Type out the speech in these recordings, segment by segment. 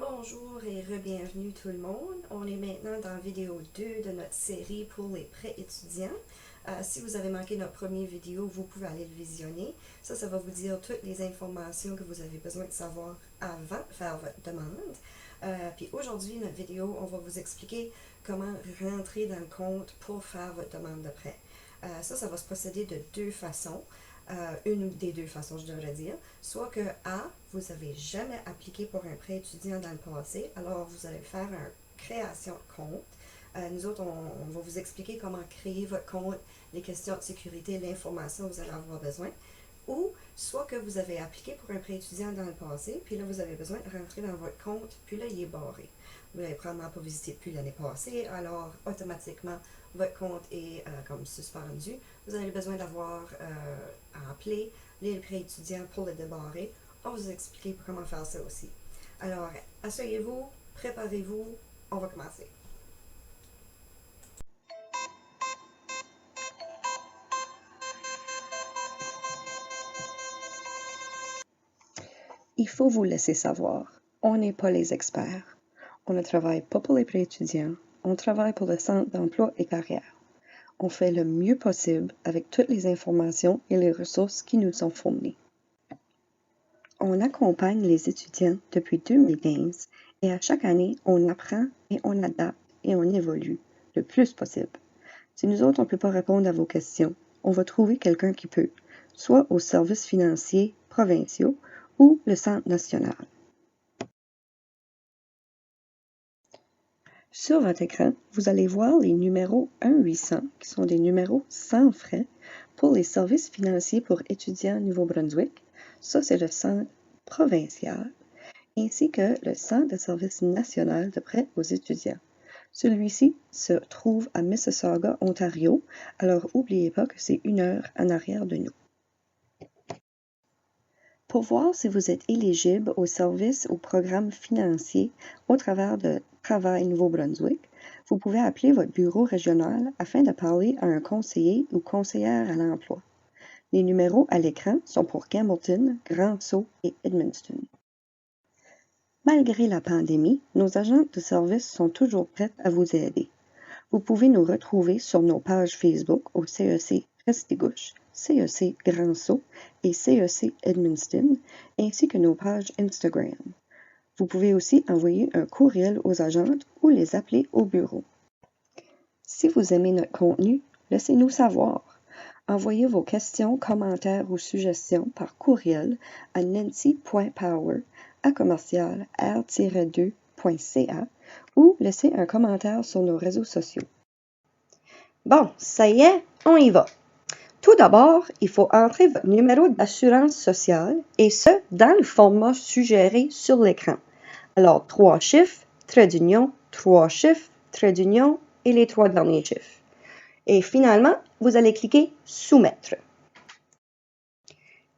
Rebonjour et re-bienvenue tout le monde. On est maintenant dans vidéo 2 de notre série pour les prêts étudiants. Si vous avez manqué notre première vidéo, vous pouvez aller le visionner. Ça va vous dire toutes les informations que vous avez besoin de savoir avant de faire votre demande. Puis aujourd'hui, notre vidéo, on va vous expliquer comment rentrer dans le compte pour faire votre demande de prêt. Ça va se procéder de deux façons. Une des deux façons, je devrais dire. Soit que A, vous n'avez jamais appliqué pour un prêt étudiant dans le passé, alors vous allez faire une création de compte. Nous autres, on va vous expliquer comment créer votre compte, les questions de sécurité, l'information que vous allez avoir besoin. Ou soit que vous avez appliqué pour un prêt étudiant dans le passé, puis là, vous avez besoin de rentrer dans votre compte, puis là, il est barré. Vous n'avez probablement pas visité depuis l'année passée, alors automatiquement, votre compte est comme suspendu. Vous avez besoin d'avoir à appeler les prêts étudiants pour le débarrer. On va vous expliquer comment faire ça aussi. Alors, asseyez-vous, préparez-vous, on va commencer. Il faut vous laisser savoir, on n'est pas les experts. On ne travaille pas pour les prêts étudiants, on travaille pour le Centre d'emploi et carrière. On fait le mieux possible avec toutes les informations et les ressources qui nous sont fournies. On accompagne les étudiants depuis 2015 et à chaque année, on apprend et on adapte et on évolue le plus possible. Si nous autres, on ne peut pas répondre à vos questions, on va trouver quelqu'un qui peut, soit aux services financiers provinciaux ou le Centre national. Sur votre écran, vous allez voir les numéros 1-800, qui sont des numéros sans frais pour les services financiers pour étudiants au Nouveau-Brunswick. Ça, c'est le centre provincial, ainsi que le centre de service national de prêt aux étudiants. Celui-ci se trouve à Mississauga, Ontario, alors n'oubliez pas que c'est 1 heure en arrière de nous. Pour voir si vous êtes éligible aux services ou programmes financiers au travers de Travail Nouveau-Brunswick, vous pouvez appeler votre bureau régional afin de parler à un conseiller ou conseillère à l'emploi. Les numéros à l'écran sont pour Campbellton, Grand-Sault et Edmundston. Malgré la pandémie, nos agents de service sont toujours prêts à vous aider. Vous pouvez nous retrouver sur nos pages Facebook au CEC Restigouche, CEC Grand-Sault et CEC Edmundston, ainsi que nos pages Instagram. Vous pouvez aussi envoyer un courriel aux agentes ou les appeler au bureau. Si vous aimez notre contenu, laissez-nous savoir. Envoyez vos questions, commentaires ou suggestions par courriel à nancy.power@r-2.ca ou laissez un commentaire sur nos réseaux sociaux. Bon, ça y est, on y va. Tout d'abord, il faut entrer votre numéro d'assurance sociale et ce, dans le format suggéré sur l'écran. Alors, 3 chiffres, trait d'union, 3 chiffres, trait d'union et les 3 derniers chiffres. Et finalement, vous allez cliquer « Soumettre ».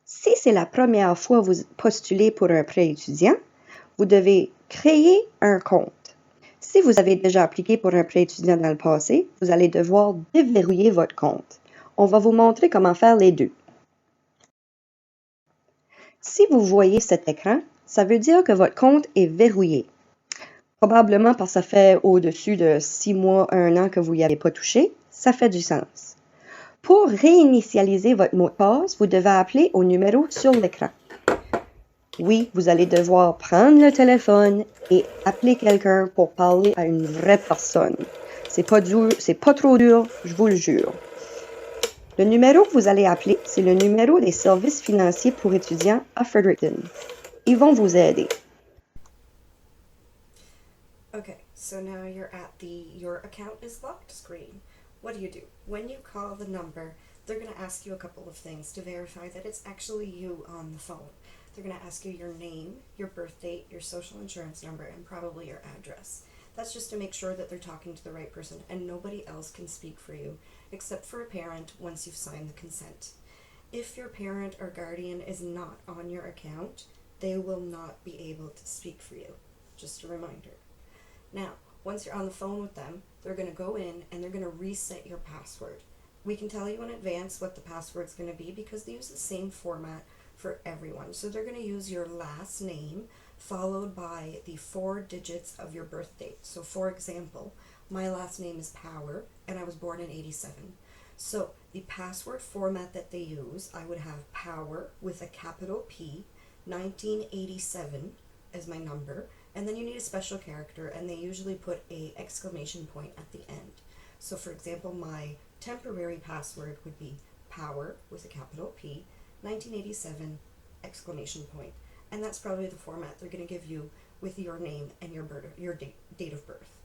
Si c'est la première fois que vous postulez pour un prêt étudiant, vous devez créer un compte. Si vous avez déjà appliqué pour un prêt étudiant dans le passé, vous allez devoir déverrouiller votre compte. On va vous montrer comment faire les deux. Si vous voyez cet écran, ça veut dire que votre compte est verrouillé. Probablement parce que ça fait au-dessus de 6 mois, 1 an que vous n'y avez pas touché, ça fait du sens. Pour réinitialiser votre mot de passe, vous devez appeler au numéro sur l'écran. Oui, vous allez devoir prendre le téléphone et appeler quelqu'un pour parler à une vraie personne. C'est pas trop dur, je vous le jure. Le numéro que vous allez appeler, c'est le numéro des services financiers pour étudiants à Fredericton. Ils vont vous aider. Okay, so now you're at the Your Account is Locked screen. What do? When you call the number, they're going to ask you a couple of things to verify that it's actually you on the phone. They're going to ask you your name, your birth date, your social insurance number, and probably your address. That's just to make sure that they're talking to the right person and nobody else can speak for you except for a parent once you've signed the consent. If your parent or guardian is not on your account, they will not be able to speak for you. Just a reminder. Now, once you're on the phone with them, they're going to go in and they're going to reset your password. We can tell you in advance what the password's going to be because they use the same format for everyone. So they're going to use your last name followed by the 4 digits of your birth date. So for example, my last name is Power and I was born in 87. So the password format that they use, I would have Power with a capital P, 1987 as my number, and then you need a special character, and they usually put a exclamation point at the end. So for example, my temporary password would be Power with a capital P, 1987 exclamation point. And that's probably the format they're going to give you with your name and your date of birth.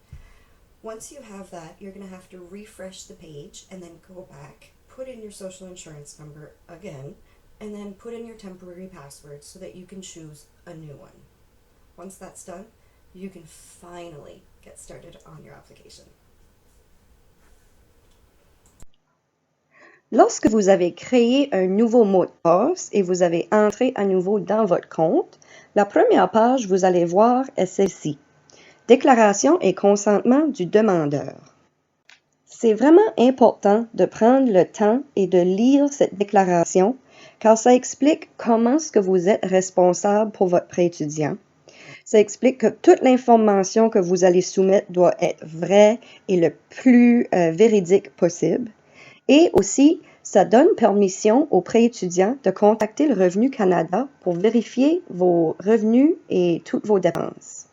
Once you have that, you're going to have to refresh the page and then go back, put in your social insurance number again, and then put in your temporary password so that you can choose a new one. Once that's done, you can finally get started on your application. Lorsque vous avez créé un nouveau mot de passe et vous avez entré à nouveau dans votre compte, la première page vous allez voir est celle-ci. Déclaration et consentement du demandeur. C'est vraiment important de prendre le temps et de lire cette déclaration car ça explique comment est-ce que vous êtes responsable pour votre prêt étudiant. Ça explique que toute l'information que vous allez soumettre doit être vraie et le plus véridique possible. Et aussi, ça donne permission aux prêts étudiants de contacter le Revenu Canada pour vérifier vos revenus et toutes vos dépenses.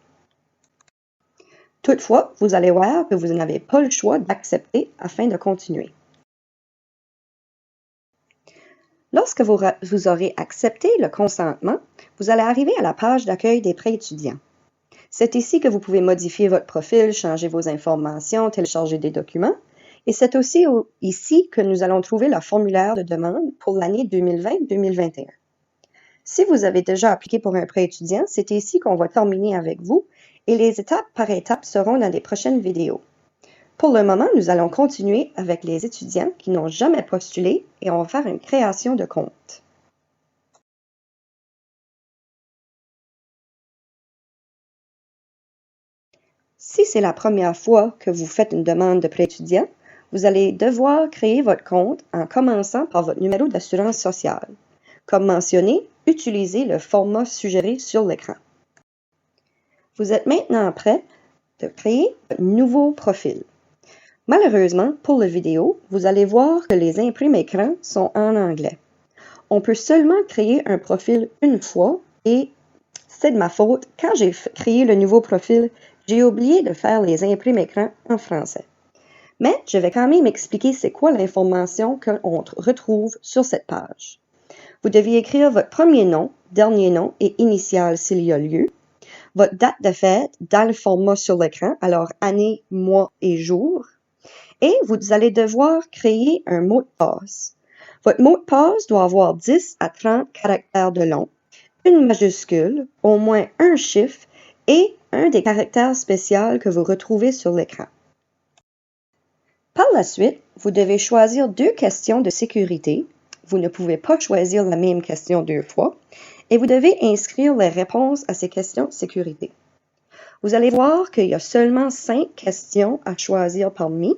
Toutefois, vous allez voir que vous n'avez pas le choix d'accepter afin de continuer. Lorsque vous aurez accepté le consentement, vous allez arriver à la page d'accueil des prêts étudiants. C'est ici que vous pouvez modifier votre profil, changer vos informations, télécharger des documents. Et c'est aussi ici que nous allons trouver le formulaire de demande pour l'année 2020-2021. Si vous avez déjà appliqué pour un prêt étudiant, c'est ici qu'on va terminer avec vous et les étapes par étapes seront dans les prochaines vidéos. Pour le moment, nous allons continuer avec les étudiants qui n'ont jamais postulé et on va faire une création de compte. Si c'est la première fois que vous faites une demande de prêt étudiant, vous allez devoir créer votre compte en commençant par votre numéro d'assurance sociale. Comme mentionné, utilisez le format suggéré sur l'écran. Vous êtes maintenant prêt de créer un nouveau profil. Malheureusement, pour la vidéo, vous allez voir que les imprimes écran sont en anglais. On peut seulement créer un profil une fois et c'est de ma faute. Quand j'ai créé le nouveau profil, j'ai oublié de faire les imprimes écran en français. Mais je vais quand même expliquer c'est quoi l'information qu'on retrouve sur cette page. Vous deviez écrire votre premier nom, dernier nom et initiale s'il y a lieu, votre date de fête dans le format sur l'écran, alors année, mois et jour, et vous allez devoir créer un mot de passe. Votre mot de passe doit avoir 10 à 30 caractères de long, une majuscule, au moins un chiffre et un des caractères spéciaux que vous retrouvez sur l'écran. Par la suite, vous devez choisir 2 questions de sécurité. Vous ne pouvez pas choisir la même question 2 fois. Et vous devez inscrire les réponses à ces questions de sécurité. Vous allez voir qu'il y a seulement 5 questions à choisir parmi.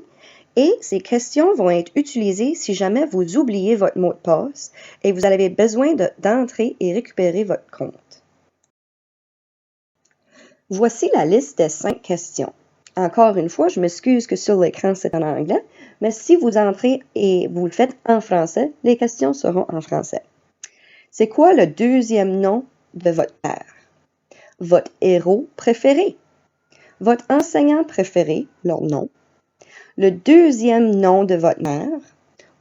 Et ces questions vont être utilisées si jamais vous oubliez votre mot de passe et vous avez besoin d'entrer et récupérer votre compte. Voici la liste des 5 questions. Encore une fois, je m'excuse que sur l'écran c'est en anglais, mais si vous entrez et vous le faites en français, les questions seront en français. C'est quoi le deuxième nom de votre père? Votre héros préféré? Votre enseignant préféré, leur nom? Le deuxième nom de votre mère?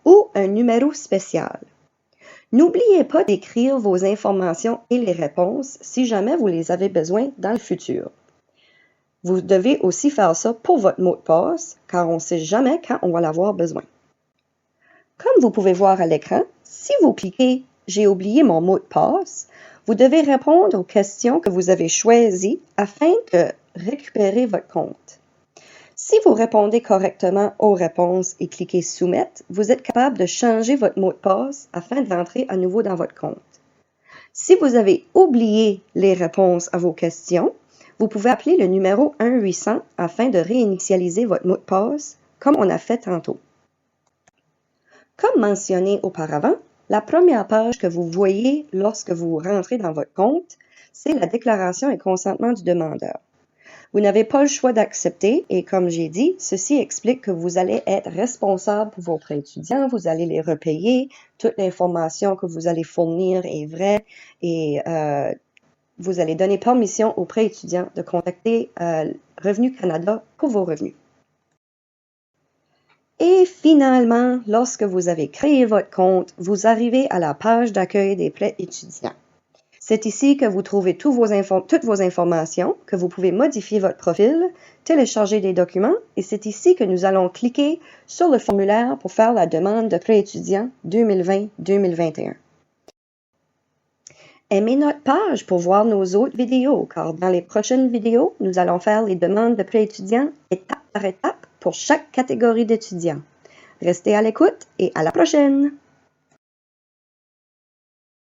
Ou un numéro spécial? N'oubliez pas d'écrire vos informations et les réponses si jamais vous les avez besoin dans le futur. Vous devez aussi faire ça pour votre mot de passe, car on ne sait jamais quand on va l'avoir besoin. Comme vous pouvez voir à l'écran, si vous cliquez « J'ai oublié mon mot de passe », vous devez répondre aux questions que vous avez choisies afin de récupérer votre compte. Si vous répondez correctement aux réponses et cliquez « Soumettre », vous êtes capable de changer votre mot de passe afin d'entrer à nouveau dans votre compte. Si vous avez oublié les réponses à vos questions, vous pouvez appeler le numéro 1-800 afin de réinitialiser votre mot de passe, comme on a fait tantôt. Comme mentionné auparavant, la première page que vous voyez lorsque vous rentrez dans votre compte, c'est la déclaration et consentement du demandeur. Vous n'avez pas le choix d'accepter et comme j'ai dit, ceci explique que vous allez être responsable pour vos prêts étudiants, vous allez les repayer, toute l'information que vous allez fournir est vraie et vous allez donner permission aux prêts étudiants de contacter Revenu Canada pour vos revenus. Et finalement, lorsque vous avez créé votre compte, vous arrivez à la page d'accueil des prêts étudiants. C'est ici que vous trouvez toutes vos informations, que vous pouvez modifier votre profil, télécharger des documents, et c'est ici que nous allons cliquer sur le formulaire pour faire la demande de prêt étudiant 2020-2021. Aimez notre page pour voir nos autres vidéos, car dans les prochaines vidéos, nous allons faire les demandes de prêt étudiant étape par étape pour chaque catégorie d'étudiants. Restez à l'écoute et à la prochaine!